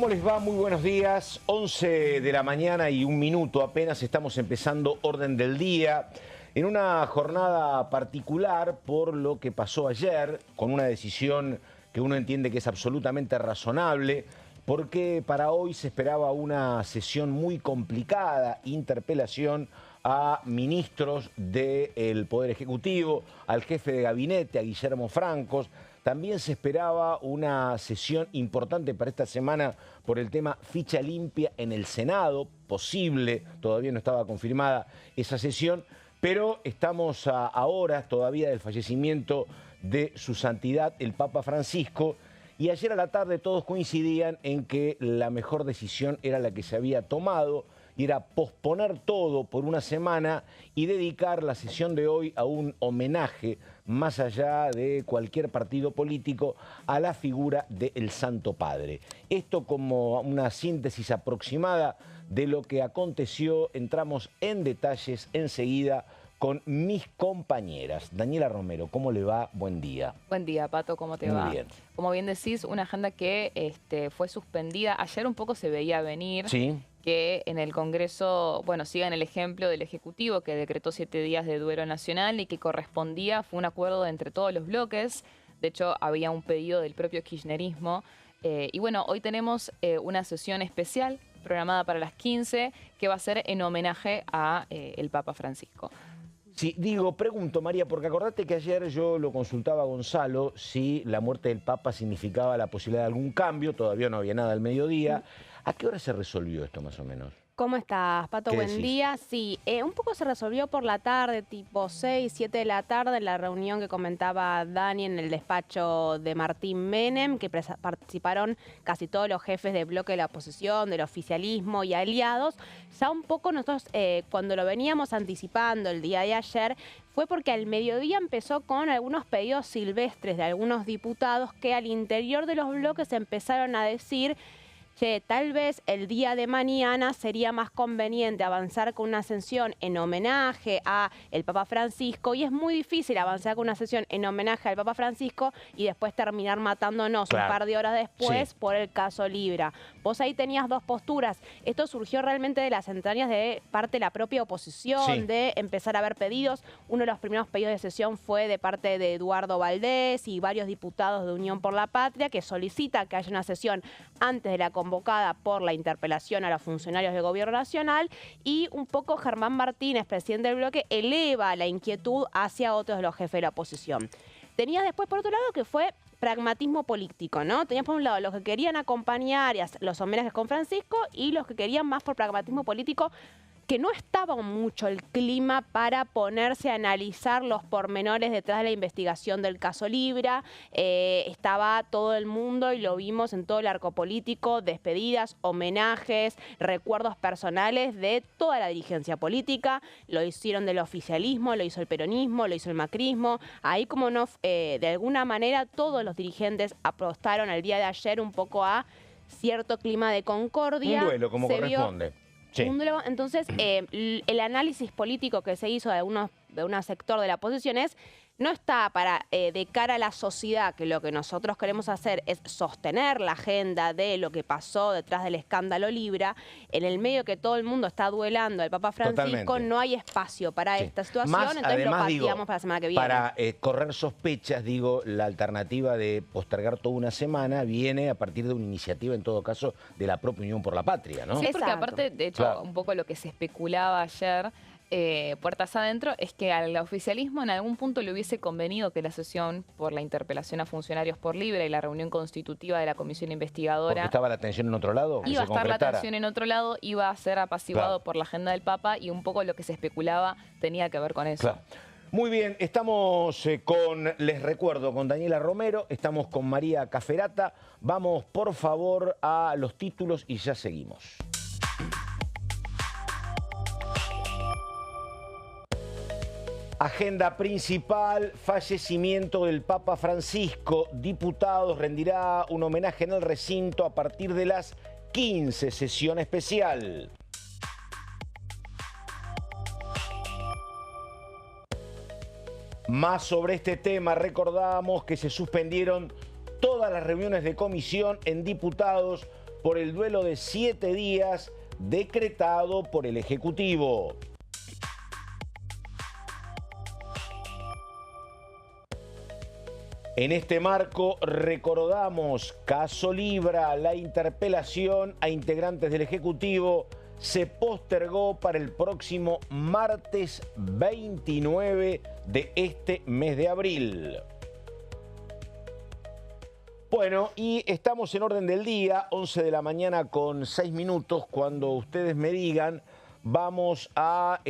¿Cómo les va? Muy buenos días. 11 de la mañana y un minuto apenas estamos empezando Orden del Día. En una jornada particular por lo que pasó ayer, con una decisión que uno entiende que es absolutamente razonable, porque para hoy se esperaba una sesión muy complicada, interpelación a ministros del Poder Ejecutivo, al jefe de gabinete, a Guillermo Francos. También se esperaba una sesión importante para esta semana por el tema ficha limpia en el Senado, posible, todavía no estaba confirmada esa sesión, pero estamos a horas todavía del fallecimiento de su santidad, el Papa Francisco, y ayer a la tarde todos coincidían en que la mejor decisión era la que se había tomado, y era posponer todo por una semana y dedicar la sesión de hoy a un homenaje, más allá de cualquier partido político, a la figura del Santo Padre. Esto como una síntesis aproximada de lo que aconteció. Entramos en detalles enseguida con mis compañeras. Daniela Romero, ¿cómo le va? Buen día. Buen día, Pato, ¿cómo te va? Muy bien. Como bien decís, una agenda que fue suspendida. Ayer un poco se veía venir. Sí. Que en el Congreso, bueno, sigan el ejemplo del Ejecutivo, que decretó 7 días de duelo nacional y que correspondía, fue un acuerdo entre todos los bloques. De hecho, había un pedido del propio kirchnerismo. Y bueno, hoy tenemos una sesión especial programada para las 15, que va a ser en homenaje a el Papa Francisco. Sí, pregunto, María, porque acordate que ayer yo lo consultaba a Gonzalo si la muerte del Papa significaba la posibilidad de algún cambio, todavía no había nada al mediodía. ¿A qué hora se resolvió esto más o menos? ¿Cómo estás, Pato? ¿Qué Buen decís? día. Sí, un poco se resolvió por la tarde, tipo 6, 7 de la tarde, en la reunión que comentaba Dani en el despacho de Martín Menem, que participaron casi todos los jefes de bloque de la oposición, del oficialismo y aliados. Ya un poco nosotros, cuando lo veníamos anticipando el día de ayer, fue porque al mediodía empezó con algunos pedidos silvestres de algunos diputados que al interior de los bloques empezaron a decir: che, tal vez el día de mañana sería más conveniente avanzar con una sesión en homenaje a el Papa Francisco, y es muy difícil avanzar con una sesión en homenaje al Papa Francisco y después terminar matándonos un par de horas después por el caso Libra. Vos ahí tenías dos posturas. Esto surgió realmente de las entrañas de parte de la propia oposición, de empezar a ver pedidos. Uno de los primeros pedidos de sesión fue de parte de Eduardo Valdés y varios diputados de Unión por la Patria, que solicita que haya una sesión antes de la convocada por la interpelación a los funcionarios del Gobierno Nacional, y un poco Germán Martínez, presidente del bloque, eleva la inquietud hacia otros de los jefes de la oposición. Tenías después, por otro lado, que fue pragmatismo político, ¿no? Tenías por un lado los que querían acompañar los homenajes con Francisco y los que querían más por pragmatismo político, que no estaba mucho el clima para ponerse a analizar los pormenores detrás de la investigación del caso Libra. Estaba todo el mundo, y lo vimos en todo el arco político: despedidas, homenajes, recuerdos personales de toda la dirigencia política. Lo hicieron del oficialismo, lo hizo el peronismo, lo hizo el macrismo. Ahí, como no, de alguna manera todos los dirigentes apostaron el día de ayer un poco a cierto clima de concordia. Un duelo, como corresponde. Sí. Entonces, el análisis político que se hizo de un sector de la oposición no está para, de cara a la sociedad, que lo que nosotros queremos hacer es sostener la agenda de lo que pasó detrás del escándalo Libra. En el medio que todo el mundo está duelando al Papa Francisco, Totalmente. no hay espacio para esta situación, Más, entonces además, lo pateamos para la semana que viene. Para correr sospechas, la alternativa de postergar toda una semana viene a partir de una iniciativa, en todo caso, de la propia Unión por la Patria, ¿no? Sí, porque Exacto. aparte, de hecho, un poco lo que se especulaba ayer, puertas adentro, es que al oficialismo en algún punto le hubiese convenido que la sesión por la interpelación a funcionarios por Libra y la reunión constitutiva de la comisión investigadora... Porque estaba la atención en otro lado. Iba a estar la atención en otro lado, iba a ser apaciguado por la agenda del Papa, y un poco lo que se especulaba tenía que ver con eso. Claro. Muy bien, estamos les recuerdo, con Daniela Romero, estamos con María Caferata. Vamos, por favor, a los títulos y ya seguimos. Agenda principal: fallecimiento del Papa Francisco. Diputados rendirá un homenaje en el recinto a partir de las 15, sesión especial. Más sobre este tema, recordamos que se suspendieron todas las reuniones de comisión en diputados por el duelo de 7 días decretado por el Ejecutivo. En este marco recordamos caso Libra, la interpelación a integrantes del Ejecutivo se postergó para el próximo martes 29 de este mes de abril. Bueno, y estamos en orden del día, 11 de la mañana con 6 minutos. Cuando ustedes me digan, vamos a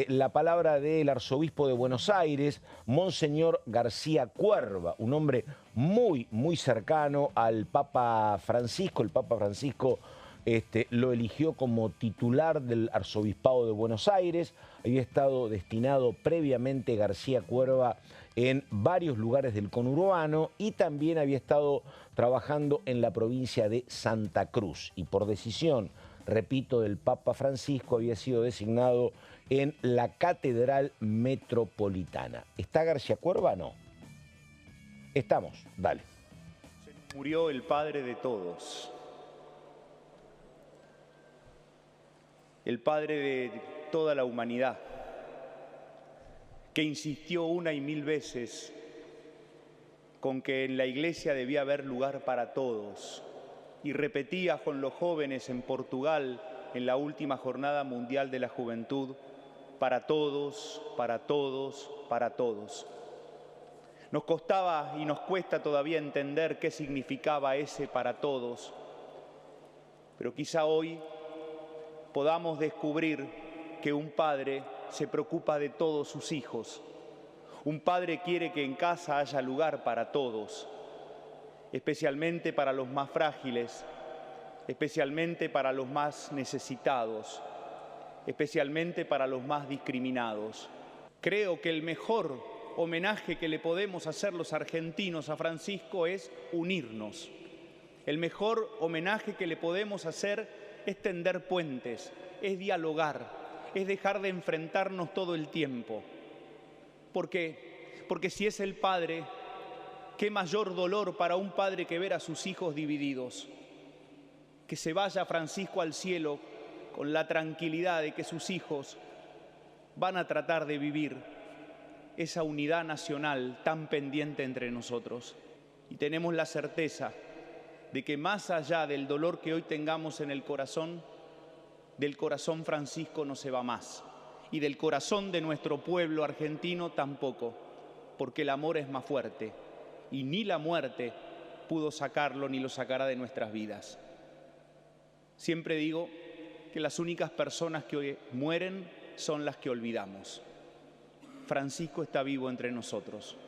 la palabra del arzobispo de Buenos Aires, Monseñor García Cuerva, un hombre muy, muy cercano al Papa Francisco. El Papa Francisco lo eligió como titular del arzobispado de Buenos Aires. Había estado destinado previamente García Cuerva en varios lugares del conurbano y también había estado trabajando en la provincia de Santa Cruz. Y por decisión, repito, del Papa Francisco, había sido designado en la Catedral Metropolitana. ¿Está García Cuerva? No. Estamos, dale. Se murió el Padre de todos. El Padre de toda la humanidad, que insistió una y mil veces con que en la Iglesia debía haber lugar para todos, y repetía con los jóvenes en Portugal en la última Jornada Mundial de la Juventud: para todos, para todos, para todos. Nos costaba y nos cuesta todavía entender qué significaba ese para todos, pero quizá hoy podamos descubrir que un padre se preocupa de todos sus hijos. Un padre quiere que en casa haya lugar para todos, especialmente para los más frágiles, especialmente para los más necesitados, especialmente para los más discriminados. Creo que el mejor homenaje que le podemos hacer los argentinos a Francisco es unirnos. El mejor homenaje que le podemos hacer es tender puentes, es dialogar, es dejar de enfrentarnos todo el tiempo. ¿Por qué? Porque si es el padre, qué mayor dolor para un padre que ver a sus hijos divididos. Que se vaya Francisco al cielo con la tranquilidad de que sus hijos van a tratar de vivir esa unidad nacional tan pendiente entre nosotros. Y tenemos la certeza de que más allá del dolor que hoy tengamos en el corazón, del corazón Francisco no se va más. Y del corazón de nuestro pueblo argentino tampoco, porque el amor es más fuerte. Y ni la muerte pudo sacarlo ni lo sacará de nuestras vidas. Siempre digo que las únicas personas que hoy mueren son las que olvidamos. Francisco está vivo entre nosotros.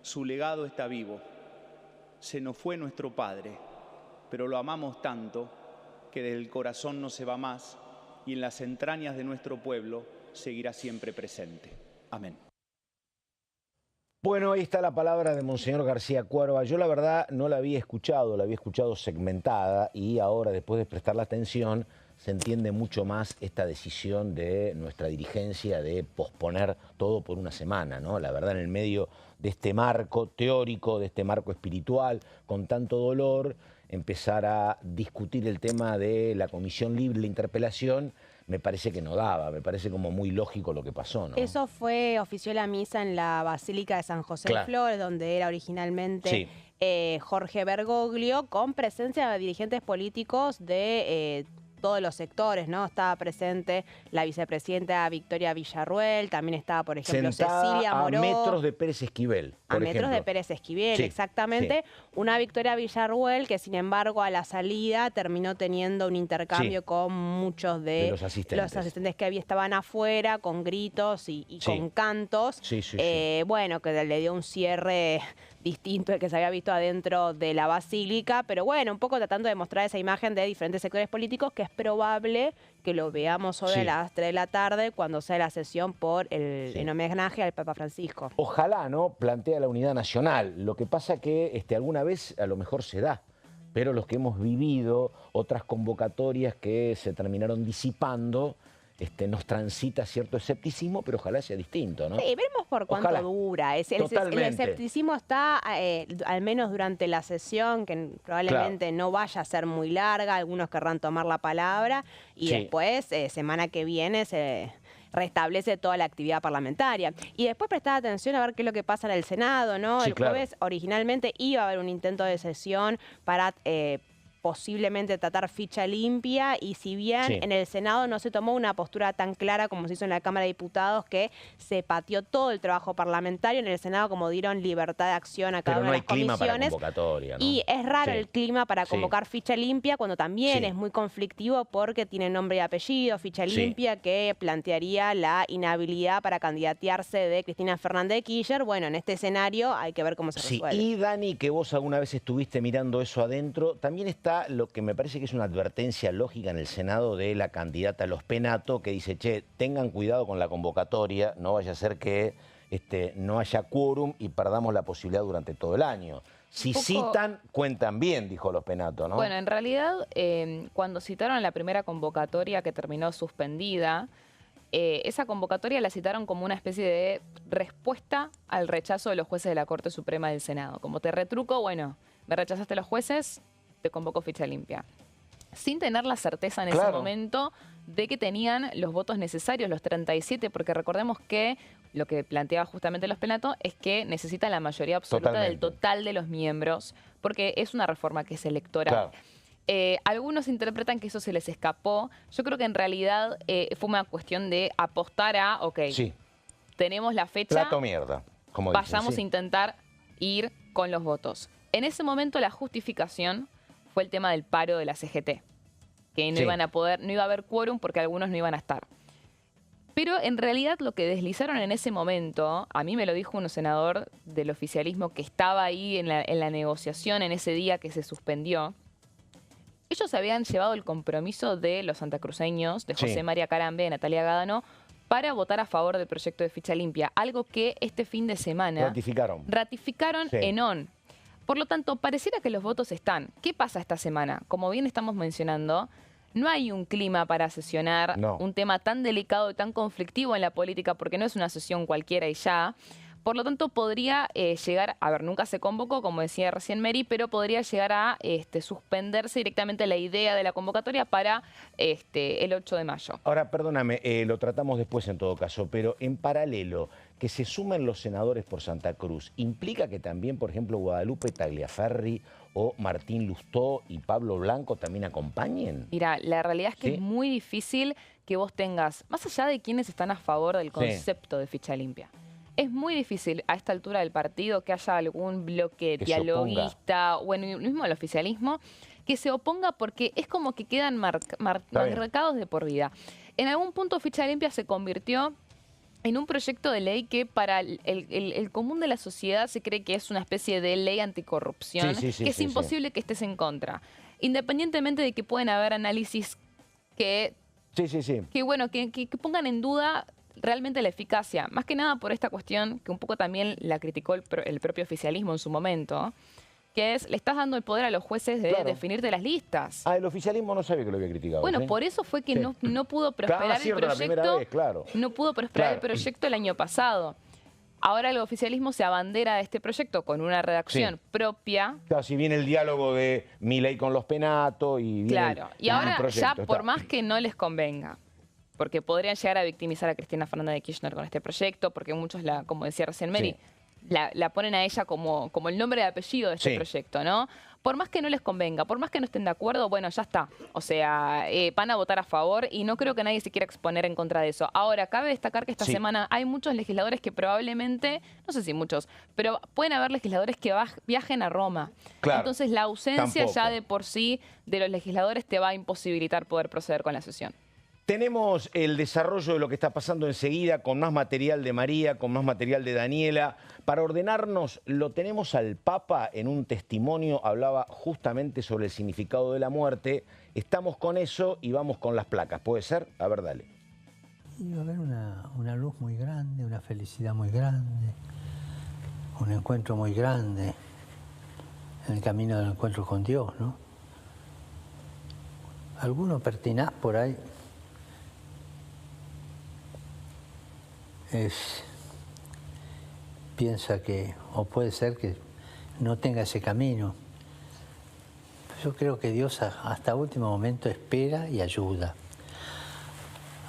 Su legado está vivo. Se nos fue nuestro padre, pero lo amamos tanto que del corazón no se va más y en las entrañas de nuestro pueblo seguirá siempre presente. Amén. Bueno, ahí está la palabra de Monseñor García Cuerva. Yo la verdad no la había escuchado segmentada y ahora, después de prestarle atención, se entiende mucho más esta decisión de nuestra dirigencia de posponer todo por una semana, ¿no? La verdad, en el medio de este marco teórico, de este marco espiritual, con tanto dolor, empezar a discutir el tema de la comisión libre, la interpelación, me parece que no daba, me parece como muy lógico lo que pasó, ¿no? Eso ofició la misa en la Basílica de San José de Flores, donde era originalmente Jorge Bergoglio, con presencia de dirigentes políticos de todos los sectores, ¿no? Estaba presente la vicepresidenta Victoria Villarruel, también estaba, por ejemplo, Cecilia Moró. A metros de Pérez Esquivel, por ejemplo. Metros de Pérez Esquivel, exactamente. Una Victoria Villarruel que, sin embargo, a la salida terminó teniendo un intercambio con muchos de los asistentes que había estaban afuera, con gritos y con cantos. Bueno, que le dio un cierre distinto al que se había visto adentro de la Basílica, pero bueno, un poco tratando de mostrar esa imagen de diferentes sectores políticos, que es probable que lo veamos hoy a las 3 de la tarde cuando sea la sesión por en homenaje al Papa Francisco. Ojalá, ¿no?, plantea la unidad nacional. Lo que pasa que alguna vez a lo mejor se da, pero los que hemos vivido otras convocatorias que se terminaron disipando, nos transita cierto escepticismo, pero ojalá sea distinto, ¿no? Sí, veremos por cuánto Ojalá. dura. El escepticismo está, al menos durante la sesión, que probablemente no vaya a ser muy larga, algunos querrán tomar la palabra, y después, semana que viene, se restablece toda la actividad parlamentaria. Y después prestar atención a ver qué es lo que pasa en el Senado, ¿no? Sí, el jueves originalmente iba a haber un intento de sesión para posiblemente tratar ficha limpia, y si bien en el Senado no se tomó una postura tan clara como se hizo en la Cámara de Diputados, que se pateó todo el trabajo parlamentario, en el Senado como dieron libertad de acción a cada una de las comisiones. Pero no hay clima para convocatoria, ¿no? Y es raro el clima para convocar ficha limpia, cuando también es muy conflictivo porque tiene nombre y apellido, ficha limpia, que plantearía la inhabilidad para candidatearse de Cristina Fernández de Kirchner. Bueno, en este escenario hay que ver cómo se resuelve. Y Dani, que vos alguna vez estuviste mirando eso adentro, también está lo que me parece que es una advertencia lógica en el Senado de la candidata Los Penato, que dice, che, tengan cuidado con la convocatoria, no vaya a ser que no haya quórum y perdamos la posibilidad durante todo el año. Si citan, cuentan bien, dijo Los Penato, ¿no? Bueno, en realidad, cuando citaron la primera convocatoria que terminó suspendida, esa convocatoria la citaron como una especie de respuesta al rechazo de los jueces de la Corte Suprema del Senado. Como te retruco, bueno, me rechazaste los jueces, te convocó ficha limpia. Sin tener la certeza en ese momento de que tenían los votos necesarios, los 37, porque recordemos que lo que planteaba justamente Los Penato es que necesitan la mayoría absoluta del total de los miembros, porque es una reforma que es electoral. Algunos interpretan que eso se les escapó. Yo creo que en realidad fue una cuestión de apostar a, tenemos la fecha, plato mierda, como dicen, vayamos a intentar ir con los votos. En ese momento la justificación fue el tema del paro de la CGT, que no iban a poder, no iba a haber quórum porque algunos no iban a estar. Pero en realidad lo que deslizaron en ese momento, a mí me lo dijo un senador del oficialismo que estaba ahí en la negociación en ese día que se suspendió. Ellos habían llevado el compromiso de los santacruceños, de José María Carambe, de Natalia Gádano, para votar a favor del proyecto de ficha limpia, algo que este fin de semana ratificaron en ON. Por lo tanto, pareciera que los votos están. ¿Qué pasa esta semana? Como bien estamos mencionando, no hay un clima para sesionar un tema tan delicado y tan conflictivo en la política, porque no es una sesión cualquiera y ya. Por lo tanto, podría llegar, a ver, nunca se convocó, como decía recién Mary, pero podría llegar a suspenderse directamente la idea de la convocatoria para el 8 de mayo. Ahora, perdóname, lo tratamos después en todo caso, pero en paralelo, que se sumen los senadores por Santa Cruz, ¿implica que también, por ejemplo, Guadalupe Tagliaferri o Martín Lustó y Pablo Blanco también acompañen? Mira, la realidad es que es muy difícil que vos tengas, más allá de quienes están a favor del concepto de ficha limpia, es muy difícil a esta altura del partido que haya algún bloque dialoguista o en el mismo el oficialismo que se oponga, porque es como que quedan marcados de por vida. En algún punto ficha limpia se convirtió en un proyecto de ley que para el común de la sociedad se cree que es una especie de ley anticorrupción, que es imposible que estés en contra. Independientemente de que pueden haber análisis que pongan en duda realmente la eficacia, más que nada por esta cuestión que un poco también la criticó el propio oficialismo en su momento, que es, le estás dando el poder a los jueces de definirte las listas. Ah, el oficialismo no sabía que lo había criticado. Bueno, por eso fue que no pudo prosperar el proyecto. No pudo prosperar el proyecto el año pasado. Ahora el oficialismo se abandera de este proyecto con una redacción propia. Claro, si viene el diálogo de Milei con Los Penato y y ahora ya por más que no les convenga, porque podrían llegar a victimizar a Cristina Fernández de Kirchner con este proyecto, porque muchos, como decía recién Mary, la ponen a ella como el nombre de apellido de este proyecto, ¿no? Por más que no les convenga, por más que no estén de acuerdo, bueno, ya está. O sea, van a votar a favor y no creo que nadie se quiera exponer en contra de eso. Ahora, cabe destacar que esta semana hay muchos legisladores que probablemente, no sé si muchos, pero pueden haber legisladores que viajen a Roma. Entonces, la ausencia ya de por sí de los legisladores te va a imposibilitar poder proceder con la sesión. Tenemos el desarrollo de lo que está pasando enseguida con más material de María, con más material de Daniela. Para ordenarnos, lo tenemos al Papa en un testimonio, hablaba justamente sobre el significado de la muerte. Estamos con eso y vamos con las placas. ¿Puede ser? A ver, dale. Y va a haber una luz muy grande, una felicidad muy grande, un encuentro muy grande en el camino del encuentro con Dios, ¿no? Alguno pertinaz por ahí piensa que, o puede ser que no tenga ese camino. Yo creo que Dios hasta último momento espera y ayuda.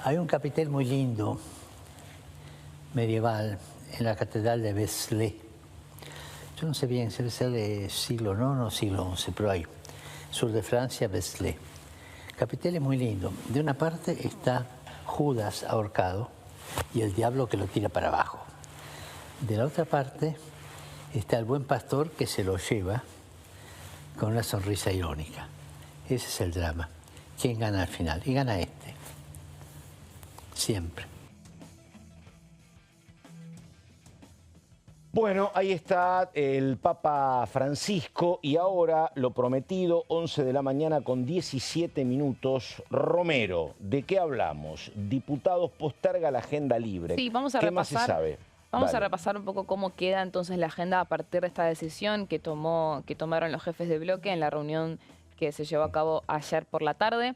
Hay un capitel muy lindo, medieval, en la catedral de Vézelay. Yo no sé bien si debe ser de siglo IX o siglo XI, pero ahí, sur de Francia, Vézelay. El capitel es muy lindo. De una parte está Judas ahorcado y el diablo que lo tira para abajo. De la otra parte está el buen pastor que se lo lleva con una sonrisa irónica. Ese es el drama. ¿Quién gana al final? Y gana este. Siempre. Bueno, ahí está el Papa Francisco y ahora lo prometido, 11 de la mañana con 17 minutos. Romero, ¿de qué hablamos? Diputados posterga la agenda libre. Sí, vamos a ¿Qué repasar. más se sabe? Vamos a Dale. repasar un poco cómo queda entonces la agenda a partir de esta decisión que tomaron los jefes de bloque en la reunión que se llevó a cabo ayer por la tarde.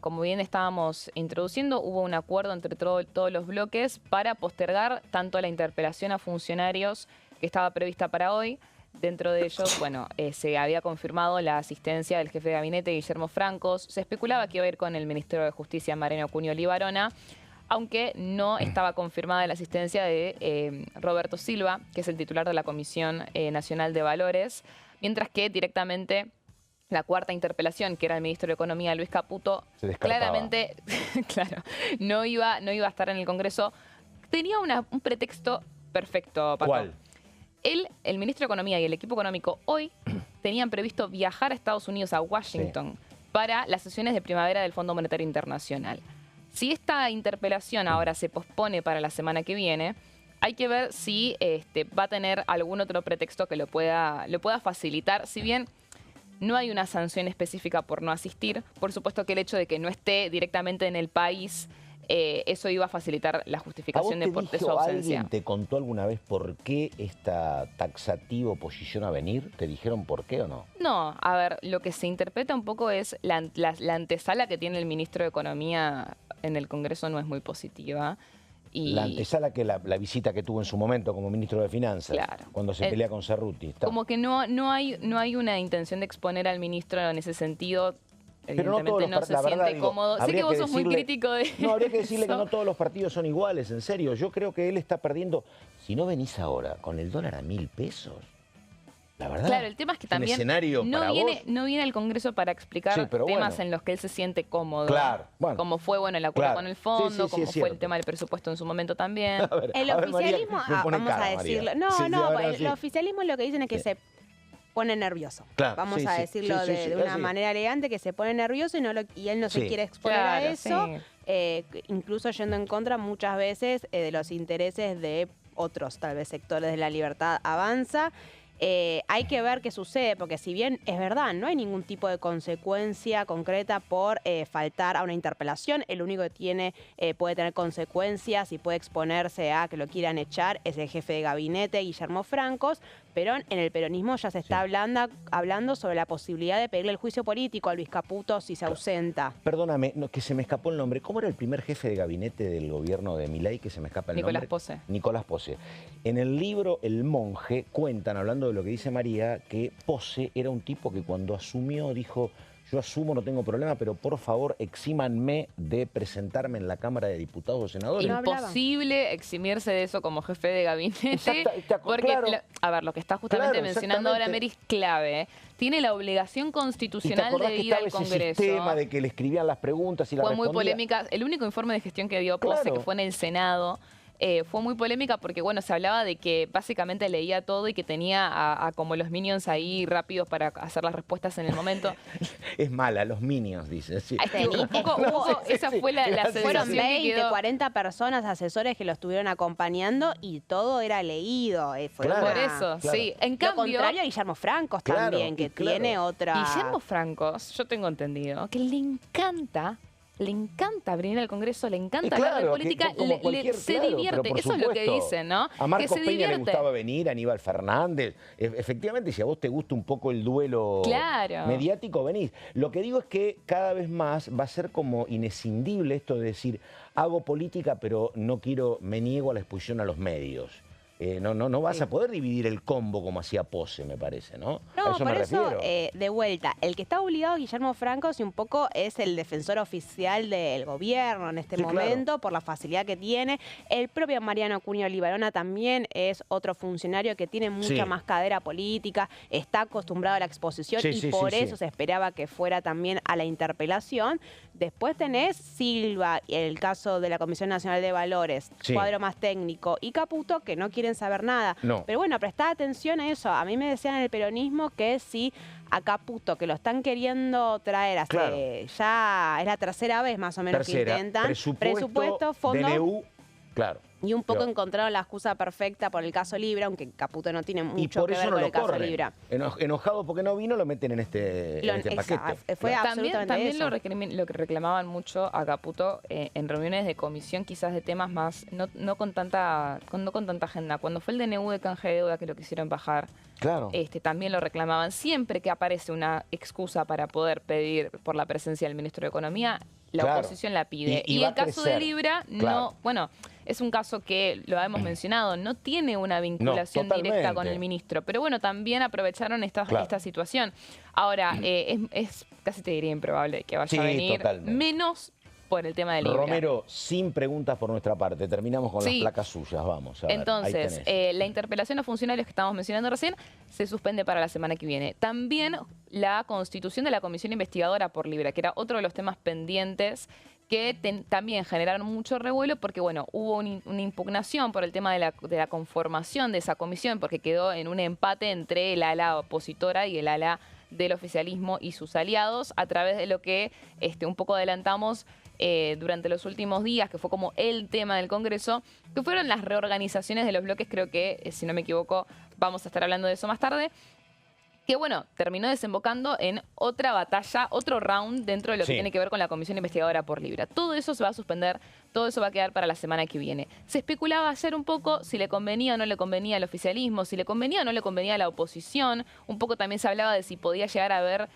Como bien estábamos introduciendo, hubo un acuerdo entre todos los bloques para postergar tanto la interpelación a funcionarios que estaba prevista para hoy. Dentro de ellos, bueno, se había confirmado la asistencia del jefe de gabinete, Guillermo Francos. Se especulaba que iba a ir con el ministro de Justicia, Mariano Cunio Libarona, aunque no estaba confirmada la asistencia de Roberto Silva, que es el titular de la Comisión Nacional de Valores, mientras que directamente la cuarta interpelación, que era el ministro de Economía, Luis Caputo, Se descartaba. claramente claro, no iba a estar en el Congreso. Tenía un pretexto perfecto, Paco. ¿Cuál? El ministro de Economía y el equipo económico hoy tenían previsto viajar a Estados Unidos, a Washington, para las sesiones de primavera del Fondo Monetario Internacional. Si esta interpelación ahora se pospone para la semana que viene, hay que ver si va a tener algún otro pretexto que lo pueda facilitar. Si bien no hay una sanción específica por no asistir, por supuesto que el hecho de que no esté directamente en el país, eso iba a facilitar la justificación de su ausencia. ¿Alguien te contó alguna vez por qué esta taxativa oposición a venir? ¿Te dijeron por qué o no? No, a ver, lo que se interpreta un poco es la antesala que tiene el ministro de Economía en el Congreso no es muy positiva. Y La antesala que la visita que tuvo en su momento como ministro de Finanzas, Claro. cuando se pelea con Cerruti. Está. como que no hay una intención de exponer al ministro en ese sentido. Pero no todos Evidentemente los no se la verdad, siente digo, cómodo. Sé habría que vos que sos muy decirle- crítico de No, habría que decirle que eso. no todos los partidos son iguales, en serio. Yo creo que él está perdiendo. Si no venís ahora con el dólar a 1.000 pesos, la verdad. Claro, el tema es que un también escenario para vos. no viene al Congreso para explicar Sí, pero temas bueno. en los que él se siente cómodo. Claro, bueno. Como fue el acuerdo Claro. con el fondo, Sí, sí, sí, como es fue el cierto. tema del presupuesto en su momento también. A ver, El a ver, María, oficialismo, me pone vamos cara, a María. decirlo. No, Sí, sí, no, ahora el sí. oficialismo lo que dicen es que se pone nervioso. Claro, Vamos sí, a sí, decirlo sí, sí, de sí, una así. manera elegante, que se pone nervioso y él no se Sí. quiere exponer a Claro, eso, sí. incluso yendo en contra muchas veces de los intereses de otros, tal vez, sectores de la libertad avanza. Hay que ver qué sucede, porque si bien es verdad, no hay ningún tipo de consecuencia concreta por faltar a una interpelación. El único que puede tener consecuencias y puede exponerse a que lo quieran echar es el jefe de gabinete, Guillermo Francos, pero en el peronismo ya se está hablando sobre la posibilidad de pedirle el juicio político a Luis Caputo si se ausenta. Perdóname, que se me escapó el nombre. ¿Cómo era el primer jefe de gabinete del gobierno de Milei que se me escapa el Nicolás nombre? Pose. Nicolás Pose. En el libro El Monje cuentan, hablando de lo que dice María, que Pose era un tipo que cuando asumió dijo: yo asumo, no tengo problema, pero por favor exímanme de presentarme en la Cámara de Diputados o Senadores. No hablaba. Imposible eximirse de eso como jefe de gabinete. Porque, claro. a ver, lo que está justamente Claro, mencionando ahora exactamente. Mary es clave. Tiene la obligación ¿Y te constitucional acordás de que ir estaba al ese Congreso. sistema de que le escribían las preguntas y las Fue muy respondía? polémica. El único informe de gestión que dio Pose, Claro. que fue en el Senado, fue muy polémica porque, bueno, se hablaba de que básicamente leía todo y que tenía a como los minions ahí rápidos para hacer las respuestas en el momento. Es mala, los minions, dice. Sí. Un poco, esa fue la Gracias. Fueron sensación que 20, quedó. 40 personas, asesores que lo estuvieron acompañando y todo era leído. Fue Claro. una- Por eso, Claro. sí. En Lo cambio, contrario a Guillermo Francos Claro, también, y que claro. tiene otra... Guillermo Francos, yo tengo entendido que le encanta le encanta venir al Congreso, le encanta Claro, hablar de política, como cualquier, se claro, pero divierte. por Eso es lo que supuesto. dicen, ¿no? A Marcos que se Peña le divierte. gustaba venir, a Aníbal Fernández. Efectivamente, si a vos te gusta un poco el duelo Claro. mediático, venís. Lo que digo es que cada vez más va a ser como inescindible esto de decir, hago política, pero no quiero, me niego a la exposición a los medios. No vas a poder dividir el combo como hacía Pose, me parece, ¿no? A No, eso por me eso, refiero. de vuelta, el que está obligado, Guillermo Franco, si un poco es el defensor oficial del gobierno en este Sí, momento, claro. por la facilidad que tiene. El propio Mariano Cunio Libarona también es otro funcionario que tiene mucha Sí. más cadera política, está acostumbrado a la exposición Sí, y sí, por sí, eso sí. se esperaba que fuera también a la interpelación. Después tenés Silva, el caso de la Comisión Nacional de Valores, Sí. cuadro más técnico, y Caputo, que no quieren saber nada. No. Pero bueno, prestá atención a eso. A mí me decían en el peronismo que si a Caputo, que lo están queriendo traer hace Claro. ya es la tercera vez más o menos que intentan, presupuesto, fondo, DNU, claro. y un poco Pero- encontraron la excusa perfecta por el caso Libra, aunque Caputo no tiene Y mucho por que eso ver no con lo el caso corren. Libra. Enojado porque no vino, lo meten en este paquete. Fue Claro. absolutamente También eso. lo que reclamaban mucho a Caputo en reuniones de comisión, quizás de temas más, no con tanta agenda. Cuando fue el DNU de canje de deuda que lo quisieron bajar, Claro. también lo reclamaban. Siempre que aparece una excusa para poder pedir por la presencia del ministro de Economía, la Claro. oposición la pide. Y Y va el a caso de crecer. Libra, Claro. no, bueno, es un caso que lo hemos mencionado, no tiene una vinculación directa con totalmente. el ministro. Pero bueno, también aprovecharon esta Claro. situación. Ahora, es casi te diría improbable que vaya Sí, a venir, totalmente. menos por el tema de Libra. Romero, sin preguntas por nuestra parte. Terminamos con Sí. las placas suyas. Vamos. A ver, ahí Entonces, tenés. la interpelación a funcionarios que estábamos mencionando recién se suspende para la semana que viene. También la constitución de la comisión investigadora por Libra, que era otro de los temas pendientes que también generaron mucho revuelo porque, bueno, hubo una impugnación por el tema de la conformación de esa comisión porque quedó en un empate entre el ala opositora y el ala del oficialismo y sus aliados a través de lo que un poco adelantamos durante los últimos días, que fue como el tema del Congreso, que fueron las reorganizaciones de los bloques. Creo que, si no me equivoco, vamos a estar hablando de eso más tarde. Que bueno, terminó desembocando en otra batalla, otro round dentro de lo que Sí. tiene que ver con la comisión investigadora por Libra. Todo eso se va a suspender, todo eso va a quedar para la semana que viene. Se especulaba ayer un poco si le convenía o no le convenía al oficialismo, si le convenía o no le convenía a la oposición. Un poco también se hablaba de si podía llegar a haber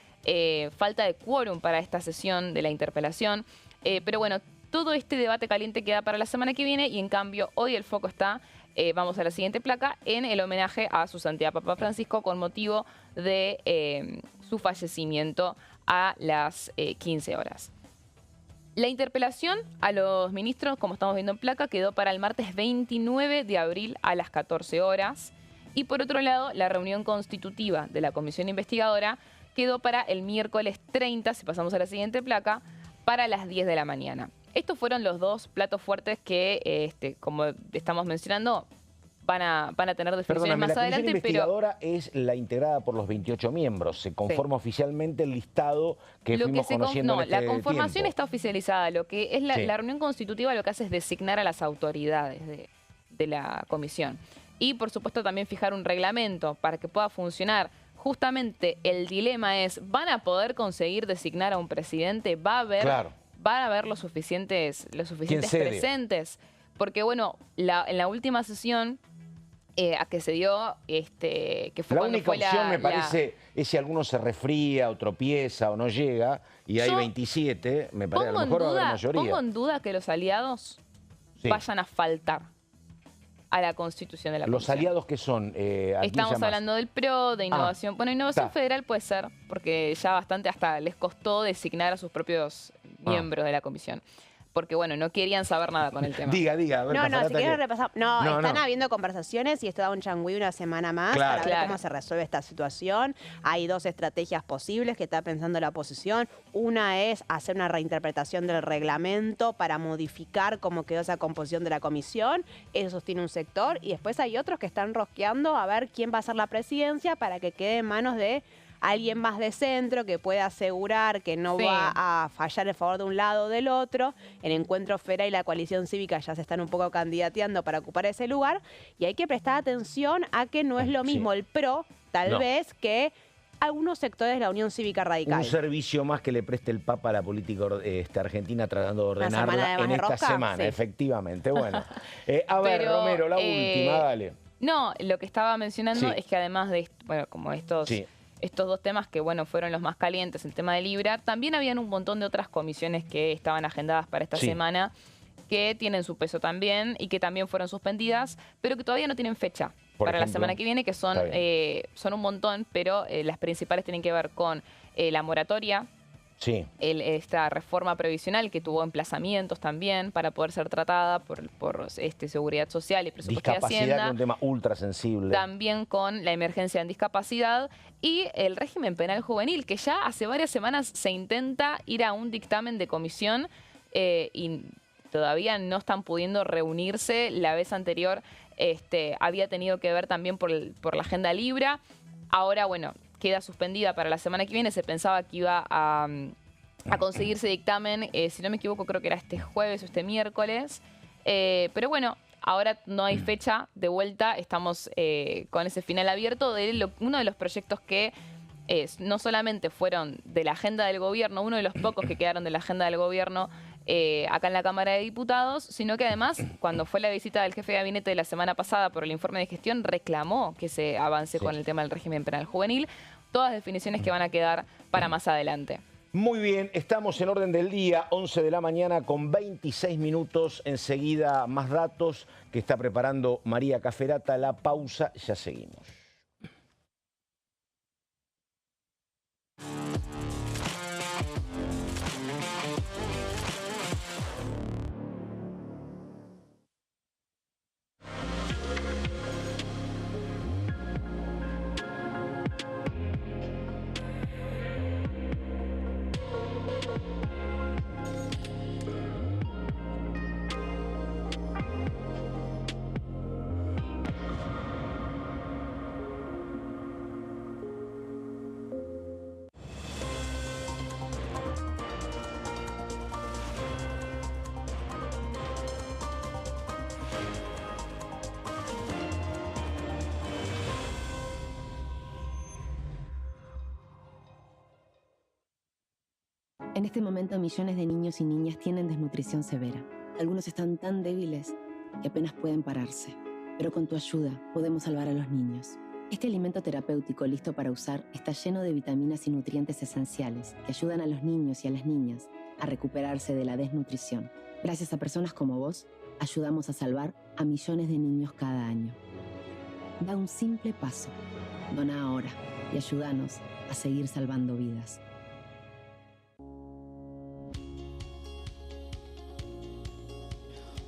falta de quórum para esta sesión de la interpelación. Pero bueno, todo este debate caliente queda para la semana que viene y en cambio hoy el foco está, vamos a la siguiente placa, en el homenaje a su santidad Papa Francisco con motivo de su fallecimiento a las 15 horas. La interpelación a los ministros, como estamos viendo en placa, quedó para el martes 29 de abril a las 14 horas. Y por otro lado, la reunión constitutiva de la comisión investigadora quedó para el miércoles 30, si pasamos a la siguiente placa, para las 10 de la mañana. Estos fueron los dos platos fuertes que, como estamos mencionando, van a tener definiciones Perdóname, más la comisión adelante, pero investigadora es la integrada por los 28 miembros. Se conforma oficialmente el listado que fuimos conociendo en este la conformación tiempo. está oficializada. Lo que es Sí. la reunión constitutiva lo que hace es designar a las autoridades de la comisión. Y por supuesto también fijar un reglamento para que pueda funcionar. Justamente el dilema es, ¿van a poder conseguir designar a un presidente? ¿Va a haber, Claro. ¿van a haber los suficientes cede? presentes? Porque bueno, en la última sesión a que se dio, que fue La cuando única fue opción, me la- parece, es si alguno se resfría o tropieza o no llega, y hay Yo 27, me parece, a Pongo lo en, mejor va a haber duda, mayoría. pongo en duda que los aliados Sí. vayan a faltar a la constitución de la Los comisión. aliados que son, ¿a quién Estamos llamás? hablando del PRO, de innovación. Bueno, innovación está. federal puede ser, porque ya bastante hasta les costó designar a sus propios miembros de la comisión. Porque, bueno, no querían saber nada con el tema. Diga, a ver, No, si Cafarata, quieres que- repasar. No, No, están no. habiendo conversaciones y esto da un changüí una semana más Claro. para ver Claro. cómo se resuelve esta situación. Hay dos estrategias posibles que está pensando la oposición. Una es hacer una reinterpretación del reglamento para modificar cómo quedó esa composición de la comisión. Eso sostiene un sector. Y después hay otros que están rosqueando a ver quién va a ser la presidencia para que quede en manos de alguien más de centro que pueda asegurar que no Sí. va a fallar en favor de un lado o del otro. El Encuentro Federal y la Coalición Cívica ya se están un poco candidateando para ocupar ese lugar y hay que prestar atención a que no es lo Sí. mismo el PRO, tal No. vez, que algunos sectores de la Unión Cívica Radical. Un servicio más que le preste el Papa a la política argentina tratando de ordenarla en esta semana, sí. Efectivamente. Bueno, a ver, Romero, la última, dale. No, lo que estaba mencionando es que además de, bueno, como estos dos temas que, bueno, fueron los más calientes, el tema de Libra, también habían un montón de otras comisiones que estaban agendadas para esta semana, que tienen su peso también y que también fueron suspendidas, pero que todavía no tienen fecha para la semana que viene, que son un montón, pero las principales tienen que ver con la moratoria, esta reforma previsional que tuvo emplazamientos también para poder ser tratada por Seguridad Social y Presupuesto de Hacienda. Discapacidad, que es un tema ultra sensible. También con la emergencia en discapacidad y el régimen penal juvenil, que ya hace varias semanas se intenta ir a un dictamen de comisión y todavía no están pudiendo reunirse. La vez anterior había tenido que ver también por la agenda Libra. Ahora, bueno, queda suspendida para la semana que viene. Se pensaba que iba a conseguirse dictamen, si no me equivoco, creo que era este jueves o este miércoles. Pero bueno, ahora no hay fecha de vuelta. Estamos con ese final abierto de uno de los proyectos que no solamente fueron de la agenda del gobierno, uno de los pocos que quedaron de la agenda del gobierno acá en la Cámara de Diputados, sino que además, cuando fue la visita del jefe de gabinete de la semana pasada por el informe de gestión, reclamó que se avance con el tema del régimen penal juvenil. Todas definiciones que van a quedar para más adelante. Muy bien, estamos en orden del día, 11 de la mañana con 26 minutos. Enseguida más datos que está preparando María Caferata. La pausa, ya seguimos. En este momento, millones de niños y niñas tienen desnutrición severa. Algunos están tan débiles que apenas pueden pararse. Pero con tu ayuda, podemos salvar a los niños. Este alimento terapéutico listo para usar está lleno de vitaminas y nutrientes esenciales que ayudan a los niños y a las niñas a recuperarse de la desnutrición. Gracias a personas como vos, ayudamos a salvar a millones de niños cada año. Da un simple paso. Dona ahora y ayúdanos a seguir salvando vidas.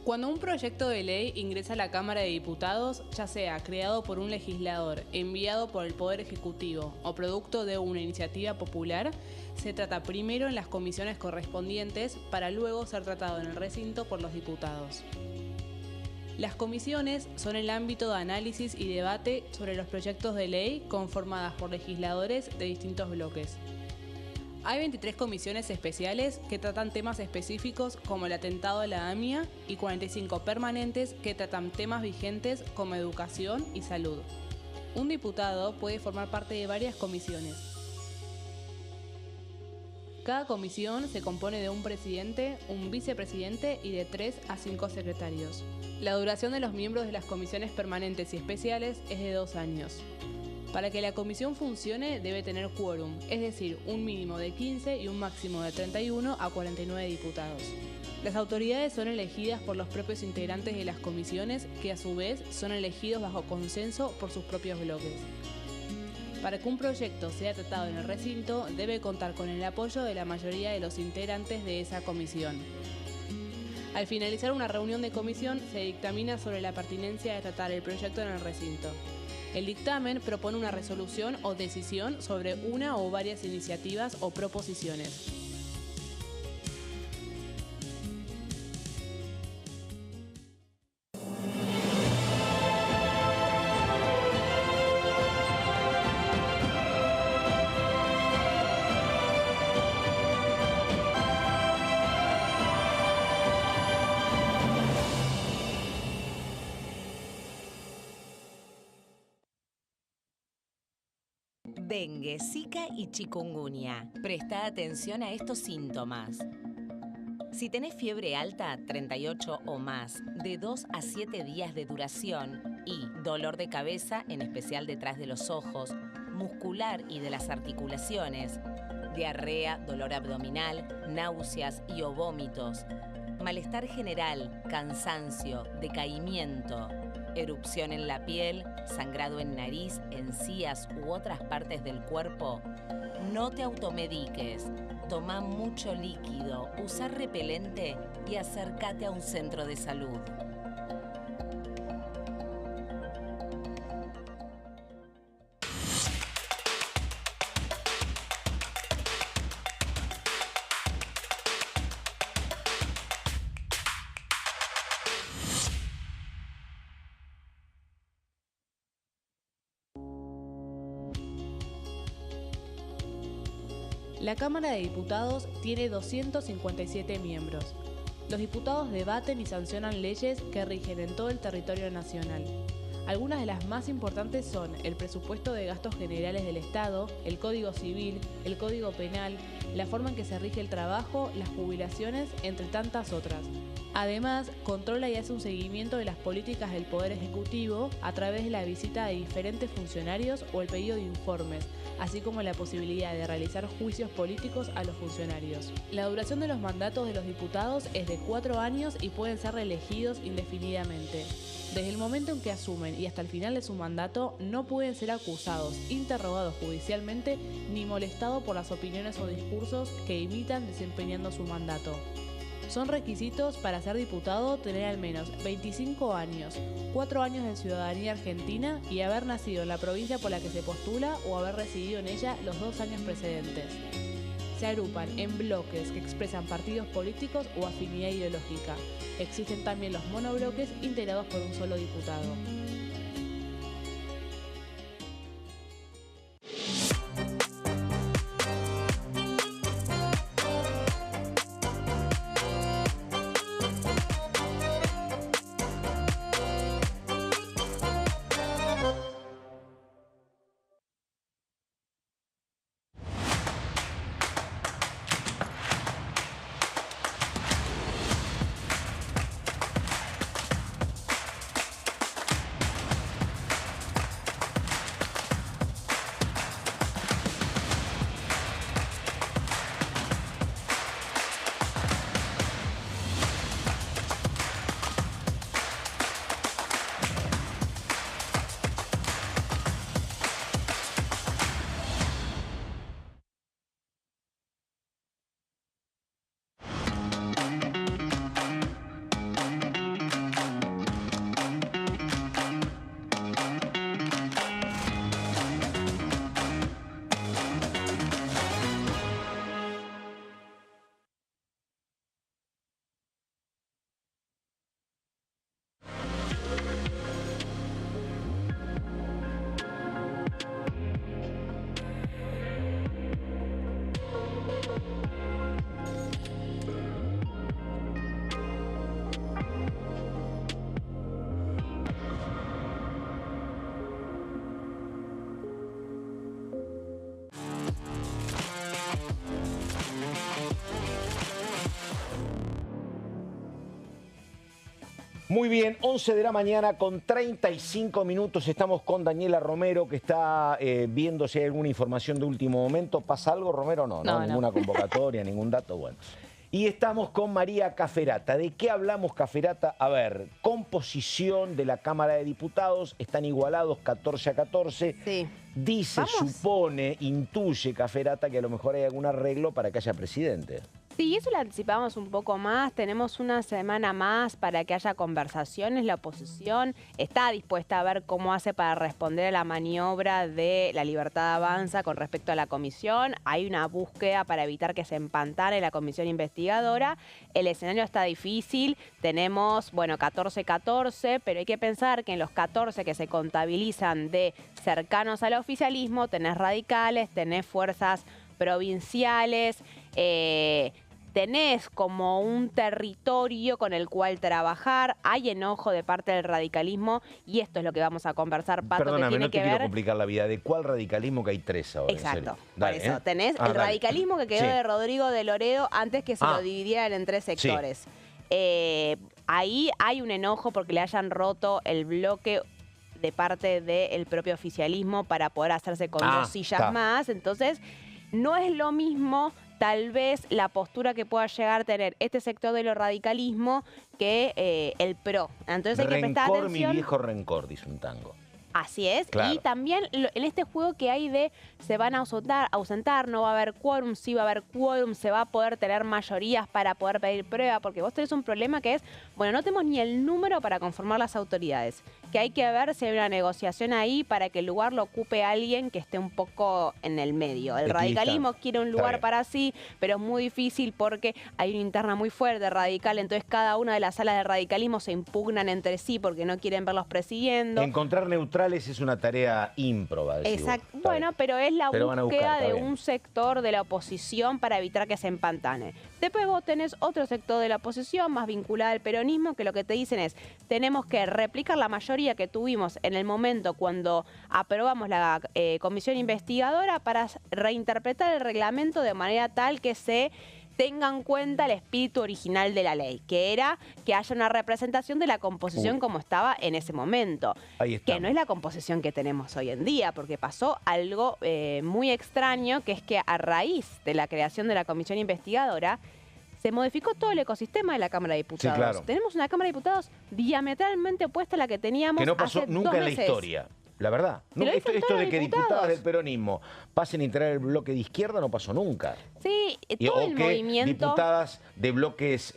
Cuando un proyecto de ley ingresa a la Cámara de Diputados, ya sea creado por un legislador, enviado por el Poder Ejecutivo o producto de una iniciativa popular, se trata primero en las comisiones correspondientes para luego ser tratado en el recinto por los diputados. Las comisiones son el ámbito de análisis y debate sobre los proyectos de ley conformadas por legisladores de distintos bloques. Hay 23 comisiones especiales que tratan temas específicos como el atentado a la AMIA y 45 permanentes que tratan temas vigentes como educación y salud. Un diputado puede formar parte de varias comisiones. Cada comisión se compone de un presidente, un vicepresidente y de 3 a 5 secretarios. La duración de los miembros de las comisiones permanentes y especiales es de 2 años. Para que la comisión funcione debe tener quórum, es decir, un mínimo de 15 y un máximo de 31 a 49 diputados. Las autoridades son elegidas por los propios integrantes de las comisiones, que a su vez son elegidos bajo consenso por sus propios bloques. Para que un proyecto sea tratado en el recinto, debe contar con el apoyo de la mayoría de los integrantes de esa comisión. Al finalizar una reunión de comisión, se dictamina sobre la pertinencia de tratar el proyecto en el recinto. El dictamen propone una resolución o decisión sobre una o varias iniciativas o proposiciones. dengue, zika y chikungunya. Presta atención a estos síntomas. Si tenés fiebre alta, 38 o más, de 2 a 7 días de duración y dolor de cabeza, en especial detrás de los ojos, muscular y de las articulaciones, diarrea, dolor abdominal, náuseas y o vómitos, malestar general, cansancio, decaimiento, erupción en la piel, sangrado en nariz, encías u otras partes del cuerpo, no te automediques. Toma mucho líquido, usa repelente y acércate a un centro de salud. La Cámara de Diputados tiene 257 miembros. Los diputados debaten y sancionan leyes que rigen en todo el territorio nacional. Algunas de las más importantes son el presupuesto de gastos generales del Estado, el Código Civil, el Código Penal, la forma en que se rige el trabajo, las jubilaciones, entre tantas otras. Además, controla y hace un seguimiento de las políticas del Poder Ejecutivo a través de la visita de diferentes funcionarios o el pedido de informes, así como la posibilidad de realizar juicios políticos a los funcionarios. La duración de los mandatos de los diputados es de 4 años y pueden ser reelegidos indefinidamente. Desde el momento en que asumen y hasta el final de su mandato, no pueden ser acusados, interrogados judicialmente, ni molestados por las opiniones o discursos que imitan desempeñando su mandato. Son requisitos para ser diputado tener al menos 25 años, 4 años de ciudadanía argentina y haber nacido en la provincia por la que se postula o haber residido en ella los 2 años precedentes. Se agrupan en bloques que expresan partidos políticos o afinidad ideológica. Existen también los monobloques integrados por un solo diputado. Muy bien, 11 de la mañana con 35 minutos. Estamos con Daniela Romero, que está viendo si hay alguna información de último momento. ¿Pasa algo, Romero? No, ninguna convocatoria, ningún dato. Bueno. Y estamos con María Cafferata. ¿De qué hablamos, Cafferata? A ver, composición de la Cámara de Diputados. Están igualados 14 a 14. Sí. Dice, supone, intuye Cafferata que a lo mejor hay algún arreglo para que haya presidente. Sí, eso lo anticipamos un poco más. Tenemos una semana más para que haya conversaciones. La oposición está dispuesta a ver cómo hace para responder a la maniobra de La Libertad Avanza con respecto a la comisión. Hay una búsqueda para evitar que se empantane la comisión investigadora. El escenario está difícil. Tenemos, bueno, 14-14, pero hay que pensar que en los 14 que se contabilizan de cercanos al oficialismo, tenés radicales, tenés fuerzas provinciales, tenés como un territorio con el cual trabajar, hay enojo de parte del radicalismo y esto es lo que vamos a conversar, Pato, Perdóname, que tiene no te que quiero ver... complicar la vida. ¿De cuál radicalismo que hay tres ahora? Exacto, Dale, por eso. Tenés el dale. radicalismo que quedó Sí. de Rodrigo de Loredo antes que se lo dividieran en tres sectores. Ahí hay un enojo porque le hayan roto el bloque de parte del propio oficialismo para poder hacerse con 2 sillas más. Entonces, no es lo mismo tal vez la postura que pueda llegar a tener este sector de lo radicalismo que el PRO. Entonces hay que prestar Rencor, atención. mi viejo rencor, dice un tango. Así es, Claro. y también en este juego que hay de se van a ausentar, no va a haber quórum, sí va a haber quórum, se va a poder tener mayorías para poder pedir prueba, porque vos tenés un problema que es, bueno, no tenemos ni el número para conformar las autoridades, que hay que ver si hay una negociación ahí para que el lugar lo ocupe alguien que esté un poco en el medio. El radicalismo quiere un lugar para sí, pero es muy difícil porque hay una interna muy fuerte radical, entonces cada una de las salas de radicalismo se impugnan entre sí porque no quieren verlos presidiendo. Encontrar neutrales es una tarea ímproba. Exacto. Bueno, pero es la búsqueda buscar, de un sector de la oposición para evitar que se empantane. Después vos tenés otro sector de la oposición más vinculada al peronismo que lo que te dicen es tenemos que replicar la mayoría que tuvimos en el momento cuando aprobamos la comisión investigadora para reinterpretar el reglamento de manera tal que se tenga en cuenta el espíritu original de la ley, que era que haya una representación de la composición como estaba en ese momento. Ahí está. Que no es la composición que tenemos hoy en día, porque pasó algo muy extraño, que es que a raíz de la creación de la comisión investigadora, se modificó todo el ecosistema de la Cámara de Diputados. Sí, claro. Tenemos una Cámara de Diputados diametralmente opuesta a la que teníamos Que no pasó hace nunca 2 en la meses. historia. La verdad. Te lo dicen Esto todos de los que diputados. diputadas del peronismo pasen a integrar el bloque de izquierda no pasó nunca. Sí, todo el O que movimiento... diputadas de bloques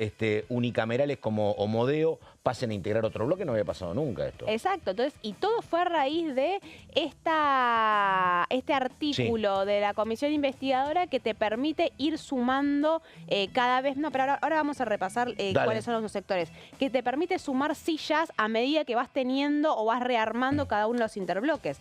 unicamerales como Homodeo pasen a integrar otro bloque, no había pasado nunca esto. Exacto, entonces, y todo fue a raíz de este artículo de la comisión investigadora que te permite ir sumando cada vez, no, pero ahora vamos a repasar cuáles son los sectores, que te permite sumar sillas a medida que vas teniendo o vas rearmando cada uno de los interbloques.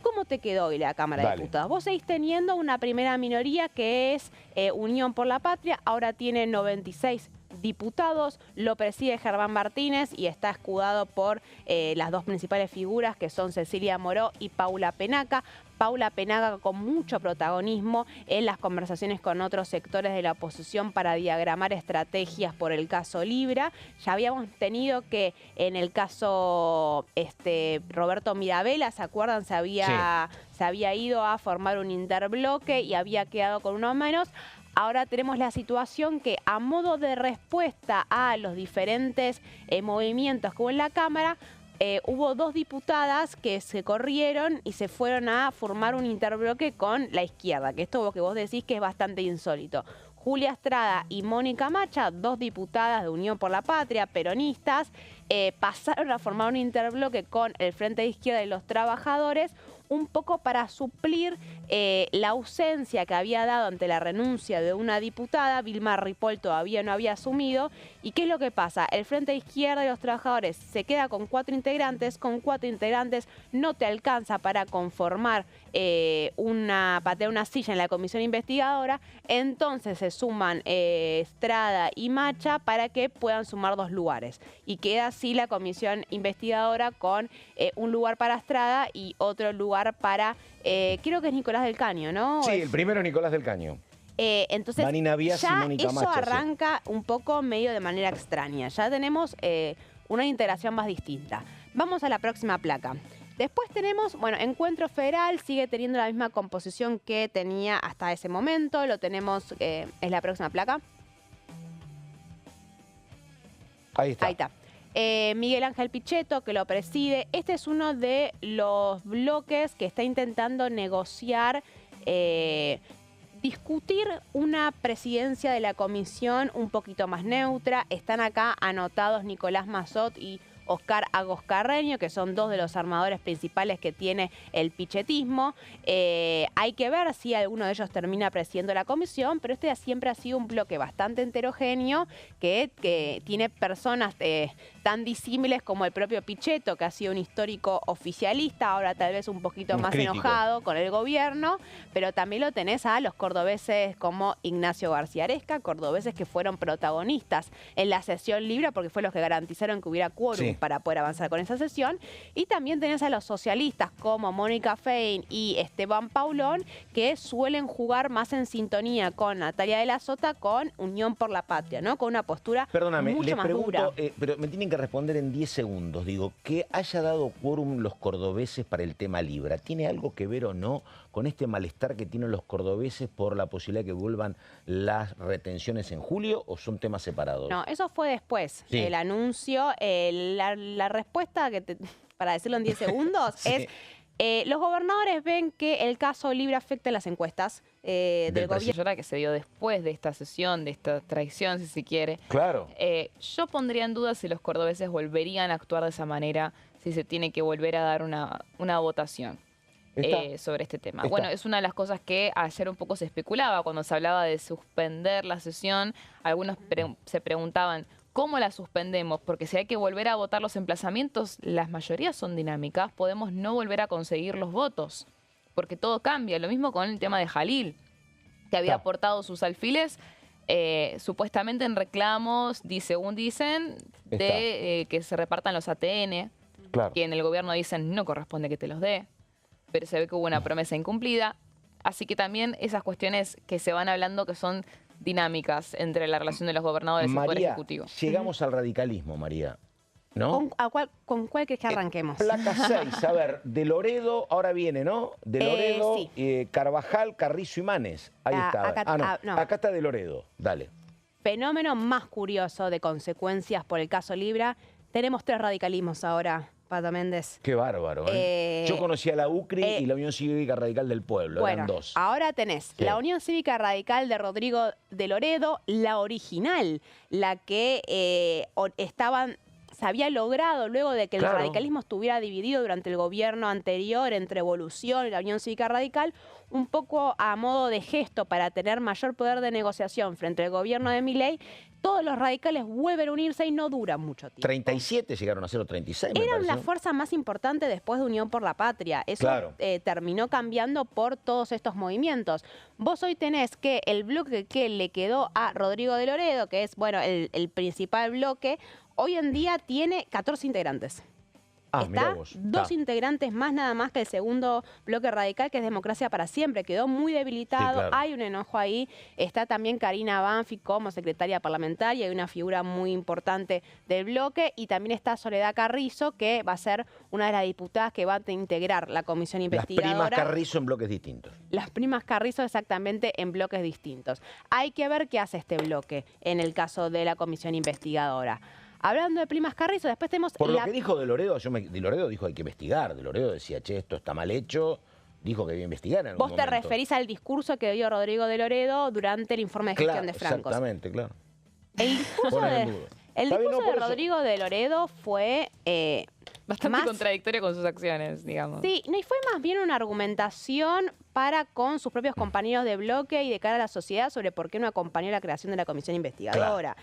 ¿Cómo te quedó hoy la Cámara de Diputados? Vos seguís teniendo una primera minoría que es Unión por la Patria, ahora tiene 96 diputados, lo preside Germán Martínez y está escudado por las dos principales figuras que son Cecilia Moró y Paula Penaca. Paula Penaca con mucho protagonismo en las conversaciones con otros sectores de la oposición para diagramar estrategias por el caso Libra. Ya habíamos tenido que en el caso Roberto Mirabella, ¿se acuerdan? Se había ido a formar un interbloque y había quedado con uno menos. Ahora tenemos la situación que a modo de respuesta a los diferentes movimientos que hubo en la Cámara, hubo 2 diputadas que se corrieron y se fueron a formar un interbloque con la izquierda, que esto es lo que vos decís que es bastante insólito. Julia Estrada y Mónica Macha, 2 diputadas de Unión por la Patria, peronistas, pasaron a formar un interbloque con el Frente de Izquierda y los Trabajadores, un poco para suplir la ausencia que había dado ante la renuncia de una diputada. Vilma Ripoll todavía no había asumido. ¿Y qué es lo que pasa? El Frente de Izquierda y los Trabajadores se queda con 4 integrantes. Con 4 integrantes no te alcanza para conformar una silla en la comisión investigadora. Entonces se suman Estrada y Macha para que puedan sumar 2 lugares. Y queda así la comisión investigadora con un lugar para Estrada y otro lugar para, creo que es Nicolás del Caño, ¿no? Sí, el primero es Nicolás del Caño. Entonces, Vanina Vías y ya Mónica eso Macha, arranca un poco medio de manera extraña. Ya tenemos una integración más distinta. Vamos a la próxima placa. Después tenemos, bueno, Encuentro Federal sigue teniendo la misma composición que tenía hasta ese momento. Lo tenemos, es la próxima placa. Ahí está. Ahí está. Miguel Ángel Pichetto, que lo preside. Este es uno de los bloques que está intentando negociar, discutir una presidencia de la comisión un poquito más neutra. Están acá anotados Nicolás Massot y Oscar Agos Carreño, que son dos de los armadores principales que tiene el pichetismo. Hay que ver si alguno de ellos termina presidiendo la comisión, pero este siempre ha sido un bloque bastante heterogéneo que tiene personas tan disímiles como el propio Pichetto, que ha sido un histórico oficialista, ahora tal vez un poquito más crítico, enojado con el gobierno, pero también lo tenés a los cordobeses como Ignacio García Aresca, cordobeses que fueron protagonistas en la sesión libre porque fue los que garantizaron que hubiera quórum para poder avanzar con esa sesión, y también tenés a los socialistas como Mónica Fein y Esteban Paulón, que suelen jugar más en sintonía con Natalia de la Sota, con Unión por la Patria, ¿no? Con una postura mucho más dura. Pero me tienen que responder en 10 segundos. Digo, que haya dado quórum los cordobeses para el tema Libra, ¿tiene algo que ver o no con este malestar que tienen los cordobeses por la posibilidad de que vuelvan las retenciones en julio, o son temas separados? No, eso fue después. Sí. El anuncio, la respuesta, para decirlo en 10 segundos, Sí. es... los gobernadores ven que el caso Libra afecta las encuestas del gobierno. Que se dio después de esta sesión, de esta traición, si se quiere. Claro. Yo pondría en duda si los cordobeses volverían a actuar de esa manera, si se tiene que volver a dar una votación sobre este tema. Bueno, es una de las cosas que ayer un poco se especulaba cuando se hablaba de suspender la sesión. Algunos se preguntaban, ¿cómo la suspendemos? Porque si hay que volver a votar los emplazamientos, las mayorías son dinámicas, podemos no volver a conseguir los votos, porque todo cambia. Lo mismo con el tema de Jalil, que había aportado sus alfiles, supuestamente en reclamos, según dicen, de que se repartan los ATN, que en el gobierno dicen no corresponde que te los dé, pero se ve que hubo una promesa incumplida. Así que también esas cuestiones que se van hablando que son dinámicas entre la relación de los gobernadores y el Poder Ejecutivo. Llegamos al radicalismo, María, ¿no? ¿Con cuál querés que arranquemos? Placa 6, a ver, de Loredo, ahora viene, ¿no? De Loredo, Carvajal, Carrizo y Manes. Ahí está. Acá está de Loredo, dale. Fenómeno más curioso de consecuencias por el caso Libra. Tenemos 3 radicalismos ahora, Pato Méndez. Qué bárbaro, ¿eh? Yo conocía la UCRI y la Unión Cívica Radical del Pueblo, eran dos. Ahora tenés la Unión Cívica Radical de Rodrigo de Loredo, la original, la que se había logrado luego de que el radicalismo estuviera dividido durante el gobierno anterior entre Evolución y la Unión Cívica Radical, un poco a modo de gesto para tener mayor poder de negociación frente al gobierno de Milei. Todos los radicales vuelven a unirse y no duran mucho tiempo. 37 llegaron a ser, o 36, Eran la fuerza más importante después de Unión por la Patria. Eso terminó cambiando por todos estos movimientos. Vos hoy tenés que el bloque que le quedó a Rodrigo de Loredo, que es el principal bloque, hoy en día tiene 14 integrantes. Está 2 integrantes más nada más que el segundo bloque radical, que es Democracia para Siempre. Quedó muy debilitado, hay un enojo ahí. Está también Karina Banfi como secretaria parlamentaria, hay una figura muy importante del bloque. Y también está Soledad Carrizo, que va a ser una de las diputadas que va a integrar la comisión investigadora. Las primas Carrizo en bloques distintos. Las primas Carrizo exactamente en bloques distintos. Hay que ver qué hace este bloque en el caso de la comisión investigadora. Hablando de primas Carrizo, después tenemos... Por lo que dijo de Loredo, de Loredo dijo hay que investigar. De Loredo decía, che, esto está mal hecho. Dijo que iba a investigar en algún momento. Vos te referís al discurso que dio Rodrigo de Loredo durante el informe de gestión de Francos. Exactamente, claro. El discurso de Rodrigo de Loredo fue... bastante contradictorio con sus acciones, digamos. Sí, y fue más bien una argumentación para con sus propios compañeros de bloque y de cara a la sociedad sobre por qué no acompañó la creación de la comisión investigadora.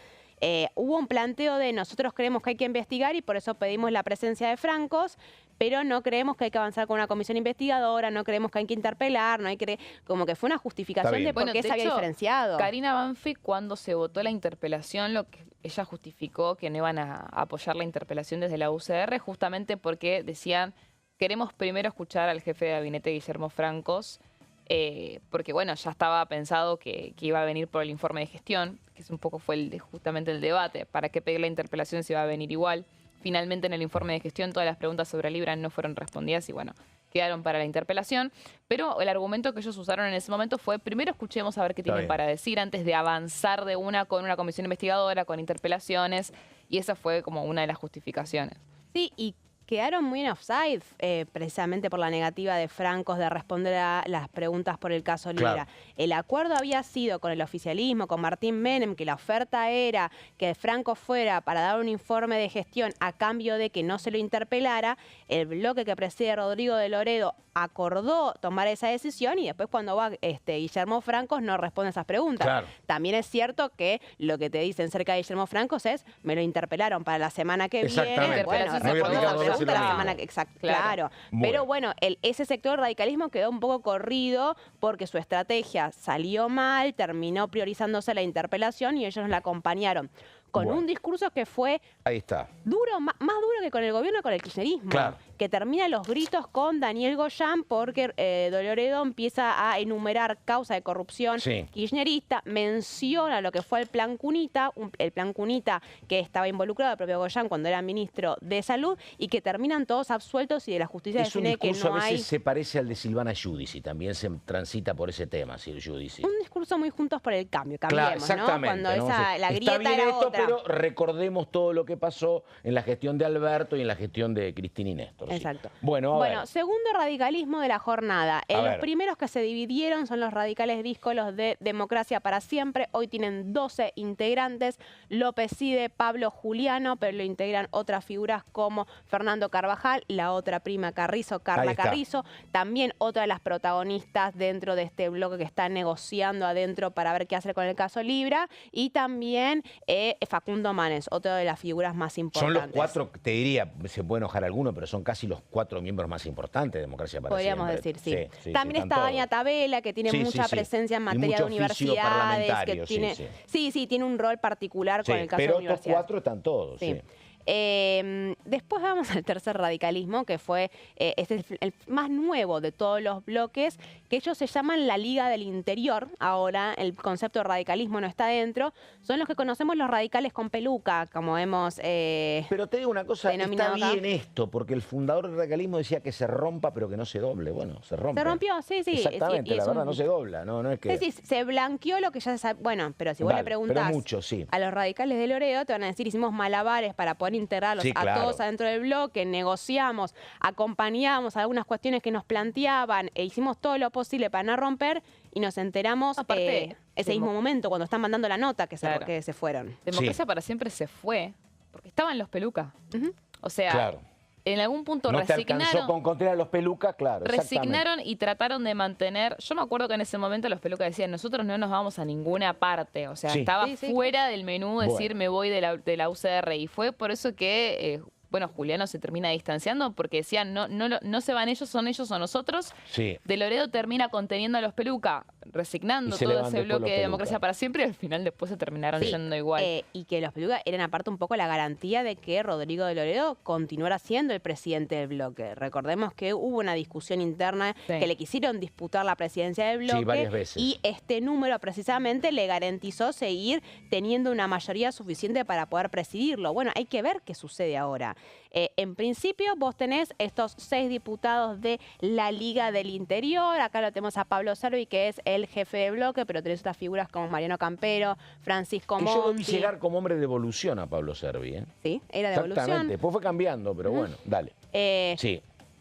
Hubo un planteo de nosotros creemos que hay que investigar y por eso pedimos la presencia de Francos, pero no creemos que hay que avanzar con una comisión investigadora, no creemos que hay que interpelar, no hay que... Como que fue una justificación de por qué se había diferenciado. Karina Banfi, cuando se votó la interpelación, ella justificó que no iban a apoyar la interpelación desde la UCR, justamente porque decían, queremos primero escuchar al jefe de gabinete Guillermo Francos, porque bueno, ya estaba pensado que iba a venir por el informe de gestión, que es un poco fue justamente el debate, ¿para qué pedir la interpelación si va a venir igual? Finalmente en el informe de gestión todas las preguntas sobre Libra no fueron respondidas y bueno, quedaron para la interpelación, pero el argumento que ellos usaron en ese momento fue, primero escuchemos a ver qué tienen para decir antes de avanzar con una comisión investigadora, con interpelaciones, y esa fue como una de las justificaciones. Sí, y quedaron muy en offside, precisamente por la negativa de Francos de responder a las preguntas por el caso Libra. Claro. El acuerdo había sido con el oficialismo, con Martín Menem, que la oferta era que Franco fuera para dar un informe de gestión a cambio de que no se lo interpelara. El bloque que preside Rodrigo de Loredo acordó tomar esa decisión y después cuando va Guillermo Francos no responde esas preguntas. Claro. También es cierto que lo que te dicen cerca de Guillermo Francos es, me lo interpelaron para la semana que viene. Bueno, No había responde esa aplicado pregunta la la semana que claro. Bueno. Pero bueno, ese sector del radicalismo quedó un poco corrido porque su estrategia salió mal, terminó priorizándose la interpelación y ellos la acompañaron con un discurso que fue Ahí está. duro, más duro que con el gobierno, con el kirchnerismo. Claro. Que termina los gritos con Daniel Goyán porque de Loredo empieza a enumerar causa de corrupción kirchnerista, menciona lo que fue el plan Cunita, el plan Cunita que estaba involucrado el propio Goyán cuando era ministro de Salud y que terminan todos absueltos y de la justicia Es un define que discurso no a veces hay... se parece al de Silvana Giudici, también se transita por ese tema, Sil Giudici. Un discurso muy juntos por el cambio, Claro, cambiemos, exactamente. ¿no? Cuando ¿no? la Está grieta bien era esto, otra. pero recordemos todo lo que pasó en la gestión de Alberto y en la gestión de Cristina y Néstor. Exacto. Sí. Bueno, a ver. Segundo radicalismo de la jornada. Los primeros que se dividieron son los radicales díscolos de Democracia para Siempre. Hoy tienen 12 integrantes. Lo preside Pablo Juliano, pero lo integran otras figuras como Fernando Carvajal, la otra prima Carrizo, Carla Carrizo. También otra de las protagonistas dentro de este bloque que está negociando adentro para ver qué hacer con el caso Libra. Y también Facundo Manes, otra de las figuras más importantes. Son los 4, te diría, se puede enojar alguno, pero son casi los 4 miembros más importantes de Democracia para Podríamos Siempre. decir, sí. También está Dania Tabela, que tiene mucha presencia en materia de universidades. Que tiene, tiene un rol particular con el caso de universidades. Pero estos 4 están todos, después vamos al tercer radicalismo, que fue este es el más nuevo de todos los bloques, que ellos se llaman la Liga del Interior. Ahora el concepto de radicalismo no está dentro. Son los que conocemos los radicales con peluca, como hemos Pero te digo una cosa, está bien esto, porque el fundador del radicalismo decía que se rompa, pero que no se doble. Bueno, se rompe. Se rompió, sí. Exactamente, la verdad, no se dobla. No es que... Sí, se blanqueó lo que ya se sabe. Bueno, pero si vos le preguntás a los radicales de Loredo, te van a decir, hicimos malabares para poder integrarlos a todos adentro del bloque, negociamos, acompañamos algunas cuestiones que nos planteaban e hicimos todo lo posible para no romper y nos enteramos ese mismo momento cuando están mandando la nota que se fueron. Democracia para Siempre se fue porque estaban los pelucas. O sea, en algún punto no resignaron. No te alcanzó con contener a los pelucas, claro. Resignaron y trataron de mantener. Yo me acuerdo que en ese momento los pelucas decían, nosotros no nos vamos a ninguna parte. O sea, estaba fuera del menú decir me voy de la UCR. Y fue por eso que Juliano se termina distanciando porque decían no se van ellos o nosotros. De Loredo termina conteniendo a los pelucas, resignando todo ese bloque de Democracia para Siempre y al final después se terminaron yendo igual. Y que los pelucas eran aparte un poco la garantía de que Rodrigo de Loredo continuara siendo el presidente del bloque. Recordemos que hubo una discusión interna que le quisieron disputar la presidencia del bloque varias veces. Y este número precisamente le garantizó seguir teniendo una mayoría suficiente para poder presidirlo. Bueno, hay que ver qué sucede ahora. En principio vos tenés estos 6 diputados de la Liga del Interior. Acá lo tenemos a Pablo Servi, que es el jefe de bloque, pero tenés otras figuras como Mariano Campero, Francisco Monti. Yo lo vi llegar como hombre de evolución a Pablo Servi. Sí, era de evolución. Exactamente, después fue cambiando, pero bueno, dale.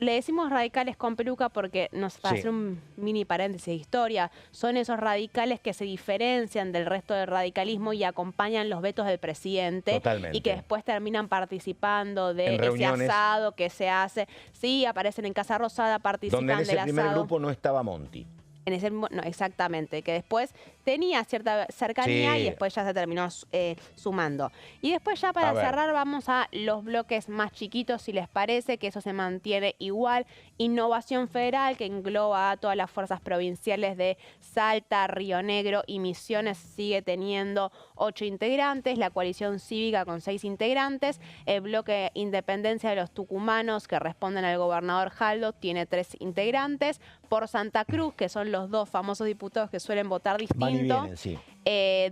Le decimos radicales con peluca porque, para hacer un mini paréntesis de historia, son esos radicales que se diferencian del resto del radicalismo y acompañan los vetos del presidente. Totalmente. Y que después terminan participando de ese reuniones. asado que se hace. Sí, aparecen en Casa Rosada, participan del asado. Donde en ese primer grupo no estaba Monti. Exactamente, que después tenía cierta cercanía y después ya se terminó sumando. Y después ya para cerrar vamos a los bloques más chiquitos, si les parece, que eso se mantiene igual. Innovación Federal, que engloba a todas las fuerzas provinciales de Salta, Río Negro y Misiones, sigue teniendo 8 integrantes. La coalición cívica con 6 integrantes. El bloque Independencia de los Tucumanos, que responden al gobernador Jaldo, tiene 3 integrantes. Por Santa Cruz, que son los 2 famosos diputados que suelen votar distinto,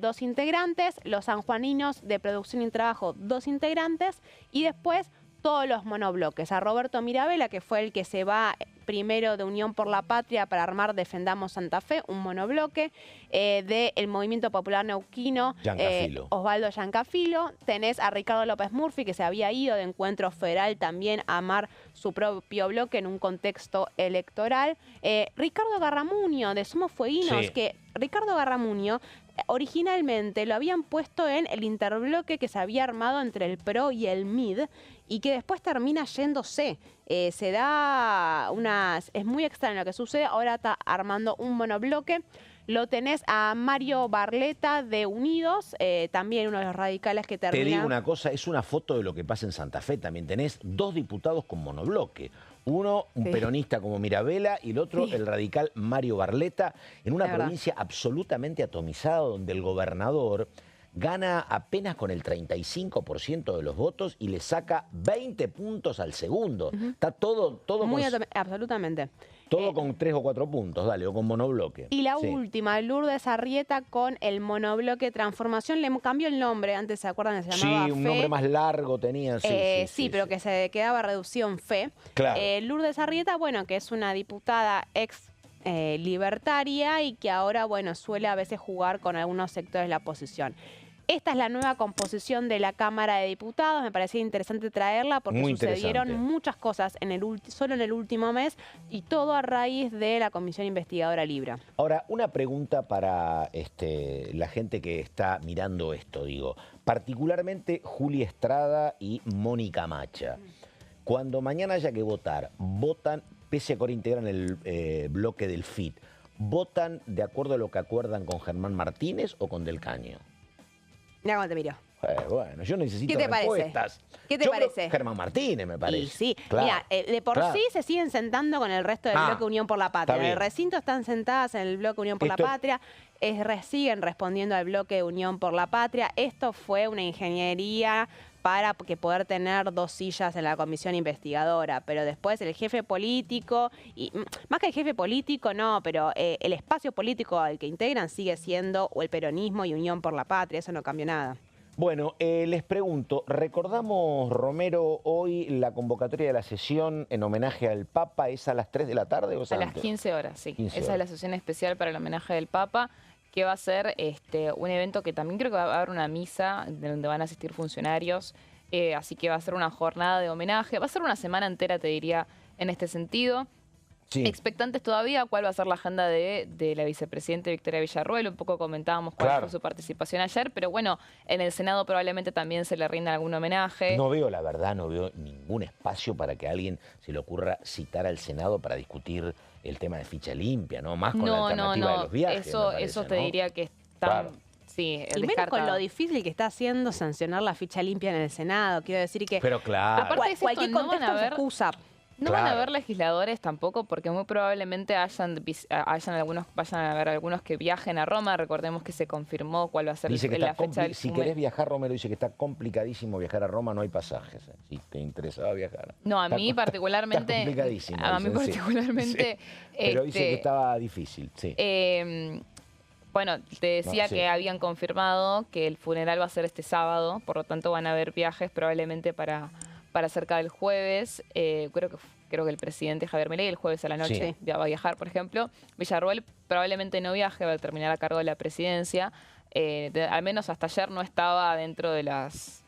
2 integrantes. Los sanjuaninos de Producción y Trabajo, 2 integrantes. Y después todos los monobloques. A Roberto Mirabella, que fue el que se va primero de Unión por la Patria para armar Defendamos Santa Fe, un monobloque, del Movimiento Popular Neuquino, Osvaldo Giancafilo. Tenés a Ricardo López Murphy, que se había ido de Encuentro Federal también a armar su propio bloque en un contexto electoral. Ricardo Garramuño, de Somos Fueguinos, que Ricardo Garramuño originalmente lo habían puesto en el interbloque que se había armado entre el PRO y el MID y que después termina yéndose. Se da unas... Es muy extraño lo que sucede. Ahora está armando un monobloque. Lo tenés a Mario Barletta de Unidos, también uno de los radicales que termina... Te digo una cosa, es una foto de lo que pasa en Santa Fe. También tenés 2 diputados con monobloque. Uno, un peronista como Mirabella, y el otro, el radical Mario Barletta, en una provincia absolutamente atomizada donde el gobernador gana apenas con el 35% de los votos y le saca 20 puntos al segundo. Está todo muy absolutamente. Todo con 3 o 4 puntos, dale, o con monobloque. Y la última, Lourdes Arrieta con el monobloque Transformación. Le cambió el nombre, antes se acuerdan, se llamaba Sí, un nombre más largo tenía. Sí, pero que se quedaba reducido en Fe. Claro. Lourdes Arrieta, bueno, que es una diputada ex libertaria y que ahora, bueno, suele a veces jugar con algunos sectores de la oposición. Esta es la nueva composición de la Cámara de Diputados. Me parecía interesante traerla porque sucedieron muchas cosas solo en el último mes y todo a raíz de la Comisión Investigadora Libra. Ahora, una pregunta para la gente que está mirando esto, digo. Particularmente Julia Estrada y Mónica Macha. Cuando mañana haya que votar, ¿votan, pese a que ahora integran el bloque del FIT, votan de acuerdo a lo que acuerdan con Germán Martínez o con Del Caño? Mira cómo te miro. Bueno, yo necesito ¿Qué te respuestas. Parece? ¿Qué te parece? Germán Martínez, me parece. Y sí, claro, mira, de por sí se siguen sentando con el resto del bloque Unión por la Patria. En el recinto están sentadas en el bloque Unión por la Patria. Siguen respondiendo al bloque Unión por la Patria. Esto fue una ingeniería para poder tener 2 sillas en la comisión investigadora, pero después el jefe político, y más que el jefe político, no, pero el espacio político al que integran sigue siendo el peronismo y Unión por la Patria, eso no cambió nada. Bueno, les pregunto, ¿recordamos, Romero, hoy la convocatoria de la sesión en homenaje al Papa? ¿Es a las 3 de la tarde o a las 15 horas, sí. Esa es la sesión especial para el homenaje del Papa, que va a ser un evento que también creo que va a haber una misa donde van a asistir funcionarios, así que va a ser una jornada de homenaje, va a ser una semana entera, te diría, en este sentido. Sí. Expectantes todavía cuál va a ser la agenda de la vicepresidenta Victoria Villarruel. Un poco comentábamos cuál fue su participación ayer, pero bueno, en el Senado probablemente también se le rinda algún homenaje. No veo, la verdad, no veo ningún espacio para que a alguien se le ocurra citar al Senado para discutir el tema de ficha limpia, ¿no? Más con la alternativa de los viajes. Eso te diría que está... Sí, y menos con lo difícil que está haciendo sancionar la ficha limpia en el Senado. Quiero decir que... Pero claro. Aparte de cualquier contexto se excusa. No van a haber legisladores tampoco, porque muy probablemente vayan a haber algunos que viajen a Roma. Recordemos que se confirmó cuál va a ser la fecha del... Si querés viajar, Romero dice que está complicadísimo viajar a Roma, no hay pasajes. Si te interesaba viajar. No, a mí particularmente... Está complicadísimo. A mí particularmente... Sí. Pero dice que estaba difícil, sí. Bueno, te decía que habían confirmado que el funeral va a ser este sábado, por lo tanto van a haber viajes probablemente para cerca del jueves. Creo que el presidente Javier Milei el jueves a la noche va a viajar, por ejemplo. Villarruel probablemente no viaje, va a terminar a cargo de la presidencia. Al menos hasta ayer no estaba dentro de las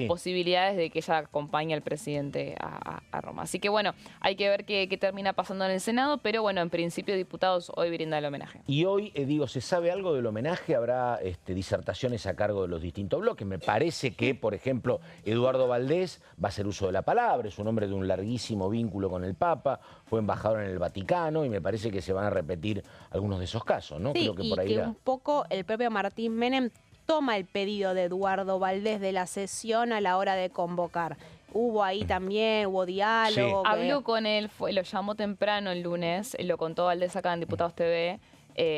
posibilidades de que ella acompañe al presidente a Roma. Así que bueno, hay que ver qué termina pasando en el Senado, pero bueno, en principio diputados hoy brinda el homenaje. Y hoy, ¿se sabe algo del homenaje? ¿Habrá disertaciones a cargo de los distintos bloques? Me parece que, por ejemplo, Eduardo Valdés va a hacer uso de la palabra, es un hombre de un larguísimo vínculo con el Papa, fue embajador en el Vaticano y me parece que se van a repetir algunos de esos casos, ¿no? Sí, creo que por ahí un poco el propio Martín Menem toma el pedido de Eduardo Valdés de la sesión a la hora de convocar. Hubo ahí también, hubo diálogo. Sí. Habló con él, lo llamó temprano el lunes, lo contó Valdés acá en Diputados TV,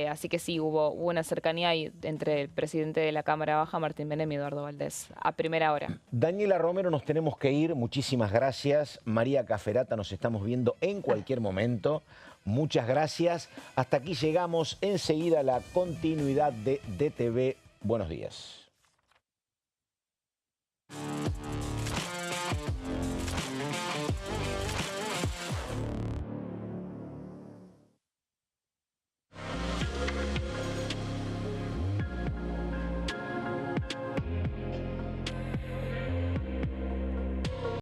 así que sí, hubo una cercanía ahí entre el presidente de la Cámara Baja, Martín Menem, y Eduardo Valdés, a primera hora. Daniela Romero, nos tenemos que ir, muchísimas gracias. María Caferata, nos estamos viendo en cualquier momento. Muchas gracias. Hasta aquí llegamos, enseguida la continuidad de DTV. Buenos días.